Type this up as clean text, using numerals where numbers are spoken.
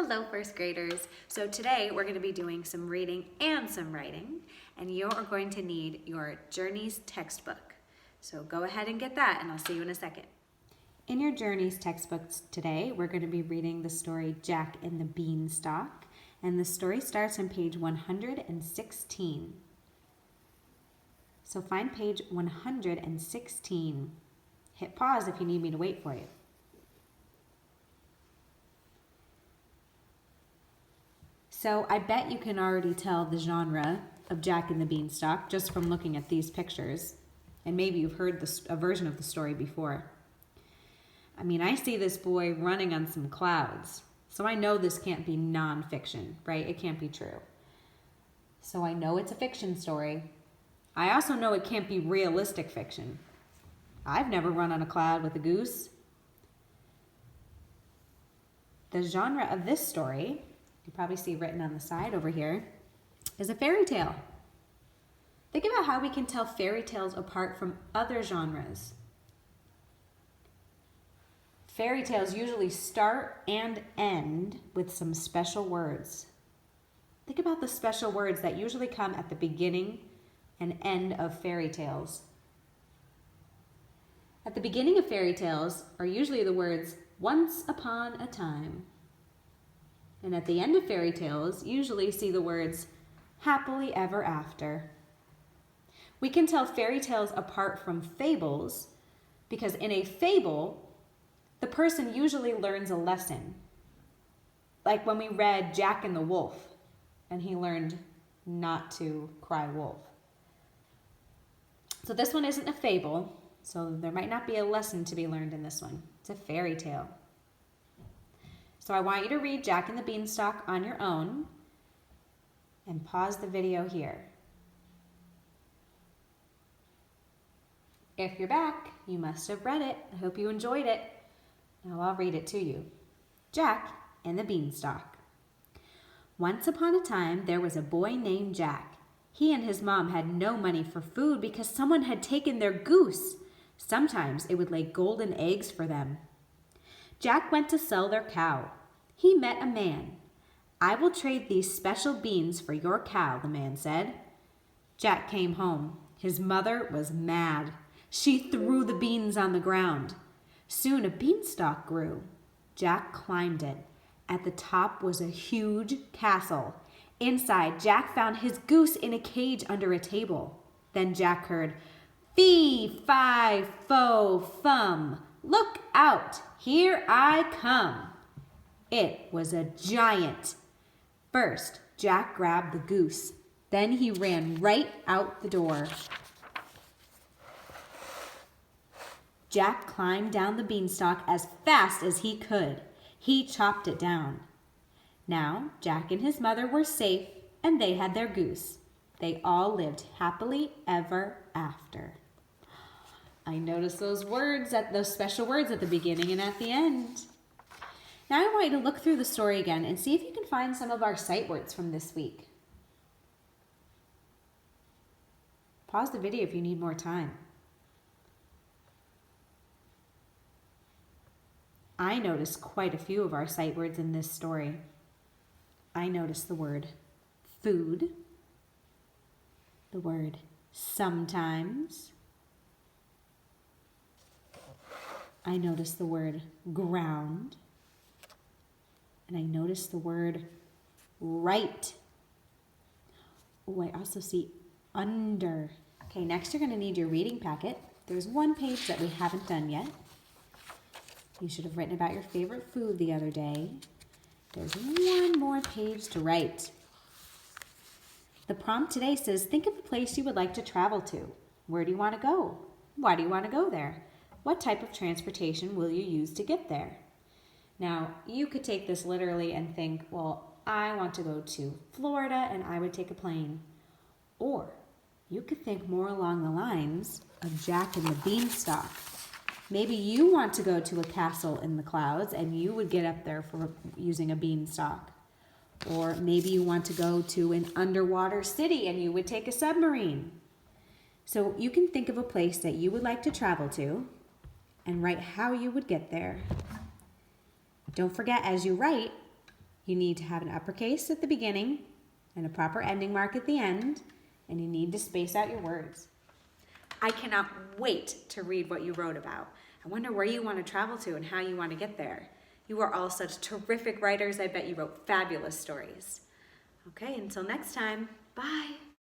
Hello, first graders. So today we're going to be doing some reading and some writing, and you are going to need your Journeys textbook. So go ahead and get that, and I'll see you in a second. In your Journeys textbooks today, we're going to be reading the story Jack and the Beanstalk, and the story starts on page 116. So find page 116. Hit pause if you need me to wait for you. So I bet you can already tell the genre of Jack and the Beanstalk just from looking at these pictures. And maybe you've heard a version of the story before. I mean, I see this boy running on some clouds. So I know this can't be nonfiction, right? It can't be true. So I know it's a fiction story. I also know it can't be realistic fiction. I've never run on a cloud with a goose. The genre of this story, you probably see written on the side over here, is a fairy tale. Think about how we can tell fairy tales apart from other genres. Fairy tales usually start and end with some special words. Think about the special words that usually come at the beginning and end of fairy tales. At the beginning of fairy tales are usually the words, "once upon a time." And at the end of fairy tales, usually see the words, "happily ever after." We can tell fairy tales apart from fables because in a fable, the person usually learns a lesson. Like when we read Jack and the Wolf, and he learned not to cry wolf. So this one isn't a fable, so there might not be a lesson to be learned in this one. It's a fairy tale. So I want you to read Jack and the Beanstalk on your own and pause the video here. If you're back, you must have read it. I hope you enjoyed it. Now I'll read it to you. Jack and the Beanstalk. Once upon a time, there was a boy named Jack. He and his mom had no money for food because someone had taken their goose. Sometimes it would lay golden eggs for them. Jack went to sell their cow. He met a man. "I will trade these special beans for your cow," the man said. Jack came home. His mother was mad. She threw the beans on the ground. Soon a beanstalk grew. Jack climbed it. At the top was a huge castle. Inside, Jack found his goose in a cage under a table. Then Jack heard, "Fee, fi, fo, fum. Look out, here I come." It was a giant. First, Jack grabbed the goose. Then he ran right out the door. Jack climbed down the beanstalk as fast as he could. He chopped it down. Now, Jack and his mother were safe, and they had their goose. They all lived happily ever after. I noticed those special words at the beginning and at the end. Now I want you to look through the story again and see if you can find some of our sight words from this week. Pause the video if you need more time. I noticed quite a few of our sight words in this story. I noticed the word food, the word sometimes. I noticed the word ground, and I noticed the word right. Oh, I also see under. Okay, next you're going to need your reading packet. There's one page that we haven't done yet. You should have written about your favorite food the other day. There's one more page to write. The prompt today says, think of a place you would like to travel to. Where do you want to go? Why do you want to go there? What type of transportation will you use to get there? Now, you could take this literally and think, well, I want to go to Florida and I would take a plane. Or you could think more along the lines of Jack and the Beanstalk. Maybe you want to go to a castle in the clouds and you would get up there for using a beanstalk. Or maybe you want to go to an underwater city and you would take a submarine. So you can think of a place that you would like to travel to and write how you would get there. Don't forget, as you write, You need to have an uppercase at the beginning and a proper ending mark at the end, and you need to space out your words. I cannot wait to read what you wrote about. I wonder where you want to travel to and how you want to get there. You are all such terrific writers. I bet you wrote fabulous stories. Okay, until next time, bye.